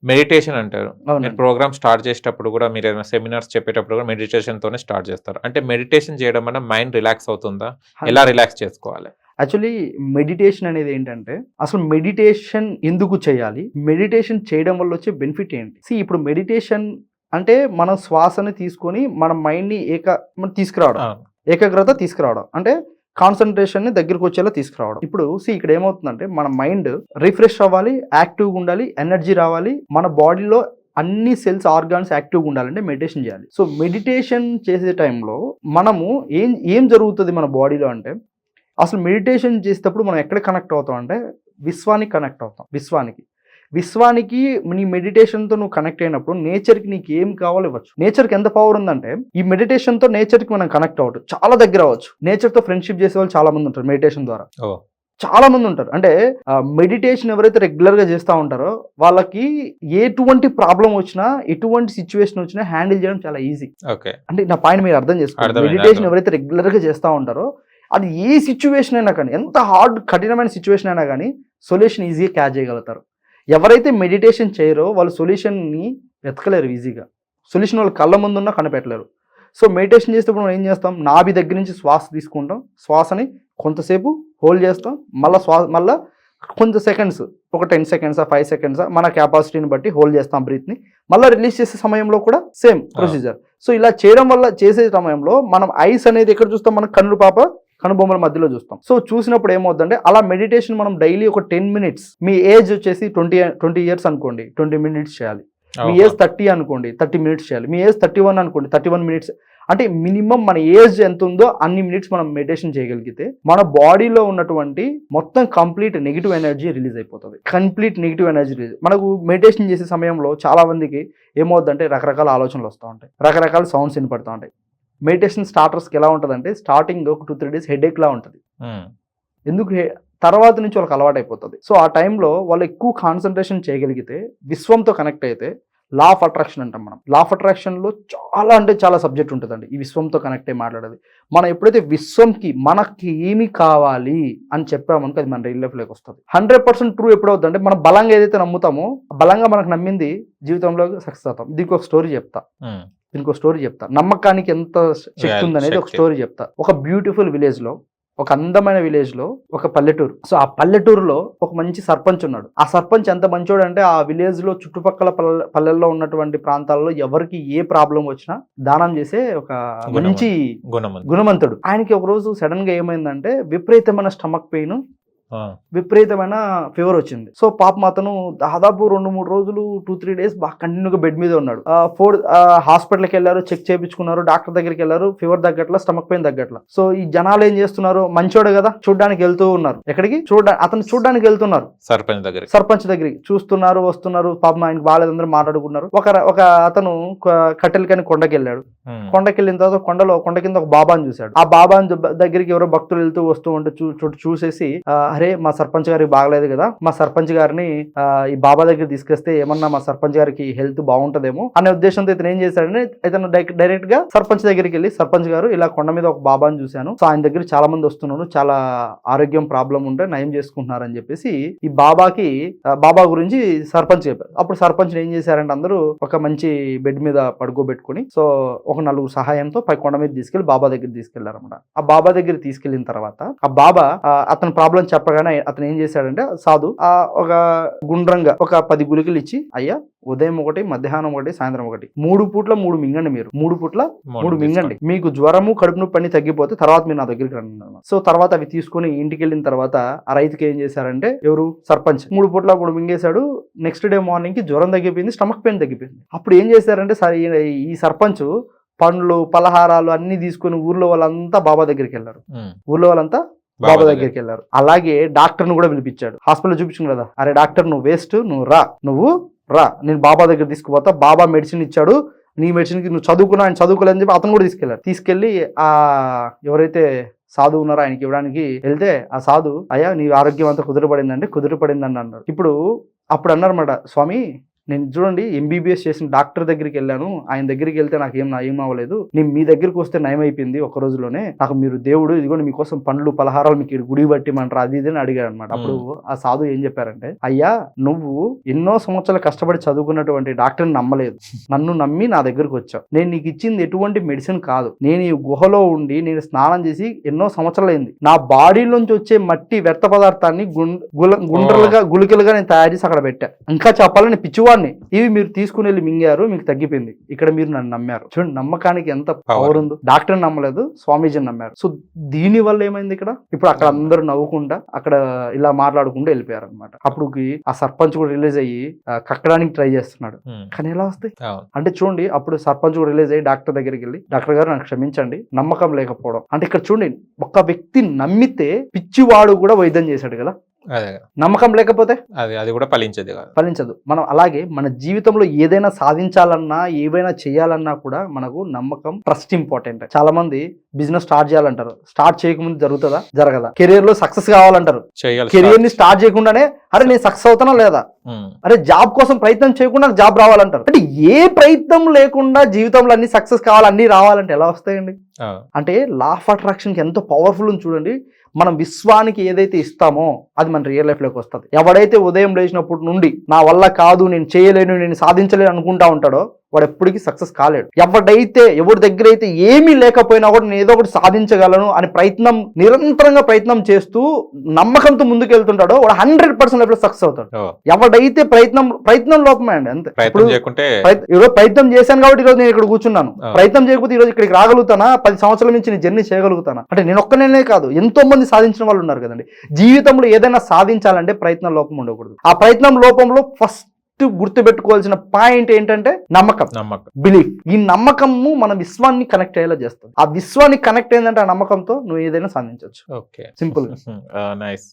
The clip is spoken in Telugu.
మెడిటేషన్ అంటారు. మీరు అవునండి. ప్రోగ్రామ్ స్టార్ట్ చేసేటప్పుడు కూడా మీరు ఏదైనా సెమినార్స్ చెప్పేటప్పుడు కూడా మెడిటేషన్‌తోనే స్టార్ట్ చేస్తారు. అంటే మెడిటేషన్ చేయడం వల్ల మైండ్ రిలాక్స్ అవుతుందా? ఎలా 100 రిలాక్స్ చేసుకోవాలి? యాక్చువల్లీ మెడిటేషన్ అనేది ఏంటంటే, అసలు మెడిటేషన్ ఎందుకు చేయాలి? మెడిటేషన్ చేయడం వల్ల వచ్చే బెనిఫిట్ ఏంటి? ఇప్పుడు మెడిటేషన్ అంటే మనం శ్వాసని తీసుకొని మన మైండ్‌ని మనం తీసుకురావడం. అవును. ఏకాగ్రత తీసుకురావడం. అంటే కాన్సంట్రేషన్‌ని దగ్గరకొచ్చేలా తీసుకురావడం. ఇప్పుడు ఇక్కడ ఏమవుతుందంటే మన మైండ్ రిఫ్రెష్ అవ్వాలి, యాక్టివ్‌గా ఉండాలి, ఎనర్జీ రావాలి. మన బాడీలో అన్ని సెల్స్, ఆర్గాన్స్ యాక్టివ్‌గా ఉండాలంటే మెడిటేషన్ చేయాలి. సో మెడిటేషన్ చేసే టైంలో మనము ఏం ఏం జరుగుతది మన బాడీలో అంటే, అసలు మెడిటేషన్ చేసేటప్పుడు మనం ఎక్కడ కనెక్ట్ అవుతాం అంటే విశ్వానికి కనెక్ట్ అవుతాం. విశ్వానికి నీ మెడిటేషన్‌తో నువ్వు కనెక్ట్ అయినప్పుడు నేచర్‌కి నీకు ఏం కావాలో ఇవ్వచ్చు. నేచర్‌కి ఎంత పవర్ ఉందంటే ఈ మెడిటేషన్‌తో నేచర్‌కి మనం కనెక్ట్ అవ్వచ్చు. చాలా దగ్గర అవ్వచ్చు. నేచర్‌తో ఫ్రెండ్‌షిప్ చేసేవాళ్ళు చాలా మంది ఉంటారు మెడిటేషన్ ద్వారా. ఓహ్! చాలా మంది ఉంటారు. అంటే మెడిటేషన్ ఎవరైతే రెగ్యులర్‌గా చేస్తా ఉంటారో వాళ్ళకి ఎటువంటి ప్రాబ్లమ్ వచ్చినా, ఎటువంటి సిట్యుయేషన్ వచ్చినా హ్యాండిల్ చేయడం చాలా ఈజీ. ఓకే. అంటే నా పాయింట్ మీరు అర్థం చేసుకోండి. అర్థమైంది. మెడిటేషన్ ఎవరైతే రెగ్యులర్‌గా చేస్తా ఉంటారో అది ఏ సిట్యుయేషన్ అయినా కానీ, ఎంత కఠినమైన సిట్యుయేషన్ అయినా కానీ సొల్యూషన్ ఈజీగా క్యాచ్ చేయగలుగుతారు. ఎవరైతే మెడిటేషన్ చేయరో వాళ్ళు సొల్యూషన్‌ని వెతకలేరు ఈజీగా. సొల్యూషన్ వాళ్ళ కళ్ళ ముందున్నా కనిపెట్టలేరు. సో మెడిటేషన్ చేసేటప్పుడు మనం ఏం చేస్తాం? నాభి దగ్గర నుంచి శ్వాస తీసుకుంటాం. శ్వాసని కొంతసేపు హోల్డ్ చేస్తాం. మళ్ళా కొంచెం సెకండ్స్, ఒక 10 సెకండ్సా, 5 సెకండ్సా మన కెపాసిటీని బట్టి హోల్డ్ చేస్తాం బ్రీత్‌ని. మళ్ళీ రిలీజ్ చేసే సమయంలో కూడా సేమ్ ప్రొసీజర్. సో ఇలా చేయడం వల్ల చేసే సమయంలో మనం ఐస్ అనేది ఎక్కడ చూస్తాం? మన కనుబొమ్మల మధ్యలో చూస్తాం. సో చూసినప్పుడు ఏమవుతుందంటే అలా మెడిటేషన్ మనం డైలీ ఒక 10 మినిట్స్, మీ ఏజ్ వచ్చేసి 20 ఇయర్స్ అనుకోండి, 20 మినిట్స్ చేయాలి. మీ ఏజ్ 30 అనుకోండి, 30 మినిట్స్ చేయాలి. మీ ఏజ్ 31 అనుకోండి, 31 మినిట్స్. అంటే మినిమం మన ఏజ్ ఎంత ఉందో అన్ని మినిట్స్ మనం మెడిటేషన్ చేయగలిగితే మన బాడీలో ఉన్నటువంటి మొత్తం కంప్లీట్ నెగిటివ్ ఎనర్జీ రిలీజ్ అయిపోతుంది. Complete negative energy release. మనకు మెడిటేషన్ చేసే సమయంలో చాలా మందికి ఏమవుతుందంటే రకరకాల ఆలోచనలు వస్తూ ఉంటాయి, రకరకాల సౌండ్స్ వినపడుతూ ఉంటాయి. మెడిటేషన్ స్టార్టర్స్కి ఎలా ఉంటుందంటే స్టార్టింగ్ ఒక 2-3 డేస్ హెడేక్లా ఉంటుంది. ఎందుకు? తర్వాత నుంచి వాళ్ళకి అలవాటు అయిపోతుంది. సో ఆ టైంలో వాళ్ళు ఎక్కువ కాన్సన్ట్రేషన్ చేయగలిగితే, విశ్వంతో కనెక్ట్ అయితే, లా ఆఫ్ అట్రాక్షన్ అంటాం మనం. లా ఆఫ్ అట్రాక్షన్లో చాలా అంటే చాలా సబ్జెక్ట్ ఉంటుందండి ఈ విశ్వంతో కనెక్ట్ అయ్యి మాట్లాడేది. మనం ఎప్పుడైతే విశ్వంకి మనకి ఏమి కావాలి అని చెప్పామనుకో అది మన రియల్ లైఫ్లోకి వస్తుంది. 100% ట్రూ ఎప్పుడవుతుందంటే మనం బలంగా ఏదైతే నమ్ముతామో, బలంగా మనకు నమ్మింది జీవితంలో సక్సెస్ అవుతాం. దీనికి ఒక స్టోరీ చెప్తా. నమ్మకానికి ఎంత శక్తి ఉందనేది ఒక స్టోరీ చెప్తా. ఒక బ్యూటిఫుల్ విలేజ్లో, ఒక అందమైన విలేజ్లో ఒక పల్లెటూరు. సో ఆ పల్లెటూరులో ఒక మంచి సర్పంచ్ ఉన్నాడు. ఆ సర్పంచ్ ఎంత మంచోడు అంటే ఆ విలేజ్లో చుట్టుపక్కల పల్లెల్లో ఉన్నటువంటి ప్రాంతాల్లో ఎవరికి ఏ ప్రాబ్లం వచ్చినా దానం చేసే ఒక మంచి గుణవంతుడు. ఆయనకి ఒక రోజు సడన్ గా ఏమైందంటే విపరీతమైన స్టమక్ పెయిన్, విపరీతమైన ఫీవర్ వచ్చింది. సో పాపం అతను దాదాపు 2-3 రోజులు 2-3 డేస్ బాగా కంటిన్యూగా బెడ్ మీద ఉన్నాడు. హాస్పిటల్కి వెళ్ళారు, చెక్ చేయించుకున్నారు, డాక్టర్ దగ్గరికి వెళ్ళారు, ఫీవర్ తగ్గట్ల, స్టమక్ పెయిన్ తగ్గట్ల. సో ఈ జనాలు ఏం చేస్తున్నారు? మంచోడే కదా, చూడడానికి వెళ్తూ ఉన్నారు. ఎక్కడికి? అతను చూడడానికి వెళ్తున్నారు సర్పంచ్ దగ్గరికి. చూస్తున్నారు, వస్తున్నారు. పాపం ఆయనకు బాగాలేదందరూ మాట్లాడుకున్నారు. ఒక అతను కట్టెలకని కొండకి వెళ్ళాడు. కొండకి వెళ్ళిన తర్వాత కొండ కింద ఒక బాబాని చూశాడు. ఆ బాబాని దగ్గరికి ఎవరో భక్తులు వెళ్తూ వస్తూ ఉంటే చూసేసి అరే మా సర్పంచ్ గారికి బాగలేదు కదా, మా సర్పంచ్ గారిని ఈ బాబా దగ్గర తీసుకొస్తే ఏమన్నా మా సర్పంచ్ గారికి హెల్త్ బాగుంటదేమో అనే ఉద్దేశంతో ఇతను ఏం చేశాడంటే ఇతను డైరెక్ట్ గా సర్పంచ్ దగ్గరికి వెళ్ళి, సర్పంచ్ గారు ఇలా కొండ మీద ఒక బాబాని చూశాను, సో ఆయన దగ్గర చాలా మంది వస్తున్నారు, చాలా ఆరోగ్యం ప్రాబ్లం ఉంటే నయం చేసుకుంటున్నారు అని చెప్పేసి ఈ బాబా గురించి సర్పంచ్ చెప్పారు. అప్పుడు సర్పంచ్ ఏం చేశారంటే అందరూ ఒక మంచి బెడ్ మీద పడుకోబెట్టుకుని, సో ఒక 4 సహాయంతో పై కొండ మీద తీసుకెళ్లి బాబా దగ్గర తీసుకెళ్లారు అనమాట. ఆ బాబా దగ్గర తీసుకెళ్లిన తర్వాత ఆ బాబా అతని ప్రాబ్లం చెప్పగానే అతను ఏం చేశాడంటే సాధు ఒక గుండ్రంగా ఒక 10 గుళికలు ఇచ్చి, అయ్యా ఉదయం ఒకటి, మధ్యాహ్నం ఒకటి, సాయంత్రం ఒకటి, 3 పూట్ల 3 మింగండి. మీరు 3 పూట్ల 3 మింగండి. మీకు జ్వరము, కడుపు నొప్పి అన్ని తగ్గిపోతే తర్వాత మీరు నా దగ్గరికి రండి. సో తర్వాత అవి తీసుకుని ఇంటికి వెళ్ళిన తర్వాత ఆ రైతుకి ఏం చేశారంటే, ఎవరు? సర్పంచ్ 3 పూట్ల 3 మింగేశాడు. నెక్స్ట్ డే మార్నింగ్ కి జ్వరం తగ్గిపోయింది, స్టమక్ పెయిన్ తగ్గిపోయింది. అప్పుడు ఏం చేశారంటే ఈ సర్పంచ్ పండ్లు, పలహారాలు అన్ని తీసుకుని ఊర్లో వాళ్ళంతా బాబా దగ్గరికి వెళ్ళారు. అలాగే డాక్టర్ను కూడా పిలిపించాడు. హాస్పిటల్ చూపించాను కదా, అరే డాక్టర్ నువ్వు వేస్ట్, నువ్వు రా నేను బాబా దగ్గర తీసుకుపోతా, బాబా మెడిసిన్ ఇచ్చాడు, నీ మెడిసిన్కి నువ్వు చదువుకున్నా, ఆయన చదువుకోలేదని చెప్పి అతను కూడా తీసుకెళ్ళి ఆ ఎవరైతే సాధువు ఉన్నారో ఆయనకి ఇవ్వడానికి వెళ్తే ఆ సాధు, అయ్యా నీ ఆరోగ్యం అంతా కుదురుపడిందండి అన్నాడు. అప్పుడు అన్నారన్నమాట, స్వామి నేను చూడండి ఎంబీబీఎస్ చేసిన డాక్టర్ దగ్గరికి వెళ్ళాను, ఆయన దగ్గరికి వెళ్తే నాకు ఏం అవ్వలేదు, నేను మీ దగ్గరికి వస్తే నయం అయిపోయింది ఒక రోజులోనే, నాకు మీరు దేవుడు ఇదిగోండి మీకోసం పండ్లు పలహారాలు మీకు ఈడ గుడి పట్టిమంటారు అది ఇది అని అడిగాడు అనమాట. అప్పుడు ఆ సాధువు ఏం చెప్పారంటే, అయ్యా నువ్వు ఎన్నో సంవత్సరాలు కష్టపడి చదువుకున్నటువంటి డాక్టర్ని నమ్మలేదు, నన్ను నమ్మి నా దగ్గరకు వచ్చావు, నేను నీకు ఇచ్చింది ఎటువంటి మెడిసిన్ కాదు, నేను ఈ గుహలో ఉండి నేను స్నానం చేసి ఎన్నో సంవత్సరాలు అయింది, నా బాడీలోంచి వచ్చే మట్టి వ్యర్థ పదార్థాన్ని గుండ్రలుగా గుళికలుగా నేను తయారు చేసి అక్కడ పెట్టా, ఇంకా చెప్పాలని పిచ్చివాడిని, ఇవి మీరు తీసుకుని వెళ్ళి మింగారు, మీకు తగ్గిపోయింది, ఇక్కడ మీరు నన్ను నమ్మారు. చూడండి నమ్మకానికి ఎంత పవర్ ఉందో. డాక్టర్ నమ్మలేదు, స్వామీజీని నమ్మారు. సో దీని వల్ల ఏమైంది ఇక్కడ, ఇప్పుడు అక్కడ అందరూ నవ్వుకుంటా అక్కడ ఇలా మాట్లాడుకుంటూ వెళ్ళిపోయారు అనమాట. అప్పుడు ఆ సర్పంచ్ కూడా రిలీజ్ అయ్యి కక్కడానికి ట్రై చేస్తున్నాడు, కానీ ఎలా వస్తాయి అంటే చూడండి, అప్పుడు సర్పంచ్ కూడా రిలీజ్ అయ్యి డాక్టర్ దగ్గరికి వెళ్ళి, డాక్టర్ గారు నాకు క్షమించండి నమ్మకం లేకపోవడం అంటే, ఇక్కడ చూడండి ఒక వ్యక్తి నమ్మితే పిచ్చివాడు కూడా వైద్యం చేశాడు కదా, నమ్మకం లేకపోతే అది కూడా ఫలించదు. మనం అలాగే మన జీవితంలో ఏదైనా సాధించాలన్నా ఏవైనా చేయాలన్నా కూడా మనకు నమ్మకం, ట్రస్ట్ ఇంపార్టెంట్. చాలా మంది బిజినెస్ స్టార్ట్ చేయాలంటారు, స్టార్ట్ చేయకముందు జరుగుతుందా, జరగదా? కెరియర్ లో సక్సెస్ కావాలంటారు, కెరియర్ ని స్టార్ట్ చేయకుండానే అరే నేను సక్సెస్ అవుతానా లేదా, అరే జాబ్ కోసం ప్రయత్నం చేయకుండా జాబ్ రావాలంటారు. అంటే ఏ ప్రయత్నం లేకుండా జీవితంలో అన్ని సక్సెస్ కావాలి, అన్ని రావాలంటే ఎలా వస్తాయండి? అంటే లా ఆఫ్ అట్రాక్షన్ కి ఎంతో పవర్ఫుల్ ఉంది చూడండి. మనం విశ్వానికి ఏదైతే ఇస్తామో అది మన రియల్ లైఫ్ లోకి వస్తుంది. ఎవడైతే ఉదయం లేచినప్పటి నుండి నా వల్ల కాదు, నేను చేయలేను, నేను సాధించలేను అనుకుంటా ఉంటాడో వాడు ఎప్పటికీ సక్సెస్ కాలేడు. ఎవరి దగ్గర అయితే ఏమీ లేకపోయినా కూడా నేను ఏదో ఒకటి సాధించగలను అని నిరంతరంగా ప్రయత్నం చేస్తూ నమ్మకంతో ముందుకు వెళ్తుంటాడో వాడు 100% లైఫ్ లో సక్సెస్ అవుతాడు. ఎవడైతే ప్రయత్నం లోపమే అండి, అంతే. ఈరోజు ప్రయత్నం చేశాను కాబట్టి ఈరోజు నేను ఇక్కడ కూర్చున్నాను, ప్రయత్నం చేయకపోతే ఈరోజు ఇక్కడికి రాగలుగుతానా, 10 సంవత్సరాల నుంచి నేను జర్నీ చేయగలుగుతానా అంటే నేను ఒక్కనే కాదు, ఎంతో మంది సాధించిన వాళ్ళు ఉన్నారు కదండి. జీవితంలో ఏదైనా సాధించాలంటే ప్రయత్నం లోపం ఉండకూడదు. ఆ ప్రయత్నం లోపంలో ఫస్ట్ గుర్తుపెట్టుకోవాల్సిన పాయింట్ ఏంటంటే నమ్మకం, బిలీఫ్. ఈ నమ్మకము మన విశ్వాన్ని కనెక్ట్ అయ్యేలా చేస్తుంది. ఆ విశ్వాన్ని కనెక్ట్ అయిందంటే ఆ నమ్మకంతో నువ్వు ఏదైనా సాధించవచ్చు. సింపుల్. నైస్.